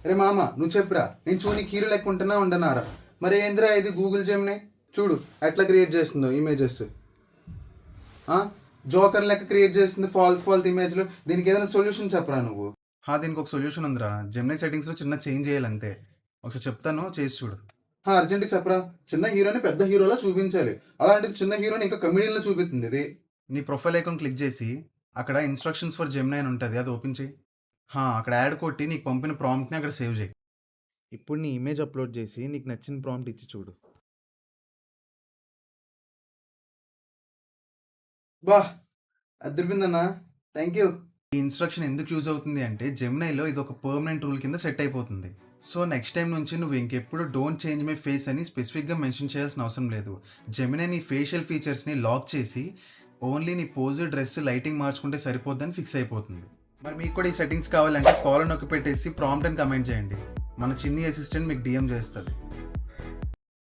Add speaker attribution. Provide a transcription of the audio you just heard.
Speaker 1: అరే మామ నువ్వు చెప్పురా, నేను చూడు నీకు హీరో లెక్క ఉంటున్నా ఉండనారా? మరి ఏంద్రా ఇది గూగుల్ జెమినీ, చూడు ఎట్లా క్రియేట్ చేస్తుందో ఇమేజెస్. జోకర్ లెక్క క్రియేట్ చేస్తుంది ఫాల్త్ ఇమేజ్లు. దీనికి ఏదైనా సొల్యూషన్ చెప్పరా నువ్వు? దీనికి ఒక సొల్యూషన్ ఉందిరా, జెమినీ సెట్టింగ్స్లో చిన్న చేంజ్ చేయాలంతే. ఒకసారి చెప్తాను, చేసి చూడు. అర్జెంట్గా చెప్పరా. చిన్న హీరోని పెద్ద హీరోలా చూపించాలి, అలాంటిది చిన్న హీరోని ఇంకా కమెడియన్లో చూపిస్తుంది ఇది. నీ ప్రొఫైల్ ఐకాన్ క్లిక్ చేసి అక్కడ ఇన్స్ట్రక్షన్స్ ఫర్ జెమినీ అని ఉంటుంది, అది ఓపెన్ చేయి. అక్కడ యాడ్ కొట్టి నీకు పంపిన ప్రాంప్ట్ని అక్కడ సేవ్ చేయి. ఇప్పుడు నీ ఇమేజ్ అప్లోడ్ చేసి నీకు నచ్చిన ప్రాంప్ట్ ఇచ్చి చూడు. బా అదిరిపోయిందన్నా, థ్యాంక్ యూ. ఈ ఇన్స్ట్రక్షన్ ఎందుకు యూజ్ అవుతుంది అంటే జెమినైలో ఇది ఒక పర్మనెంట్ రూల్ కింద సెట్ అయిపోతుంది. సో నెక్స్ట్ టైం నుంచి నువ్వు ఇంకెప్పుడు డోంట్ చేంజ్ మై ఫేస్ అని స్పెసిఫిక్గా మెన్షన్ చేయాల్సిన అవసరం లేదు. జెమినై నీ ఫేషియల్ ఫీచర్స్ని లాక్ చేసి ఓన్లీ నీ పోజ్, డ్రెస్, లైటింగ్ మార్చుకుంటే సరిపోద్దని ఫిక్స్ అయిపోతుంది. మరి మీకు కూడా ఈ సెట్టింగ్స్ కావాలంటే ఫాలో నొక్కి పెట్టేసి ప్రాంప్ట్ అని కమెంట్ చేయండి. మన చిన్ని అసిస్టెంట్ మీకు డిఎం చేస్తుంది.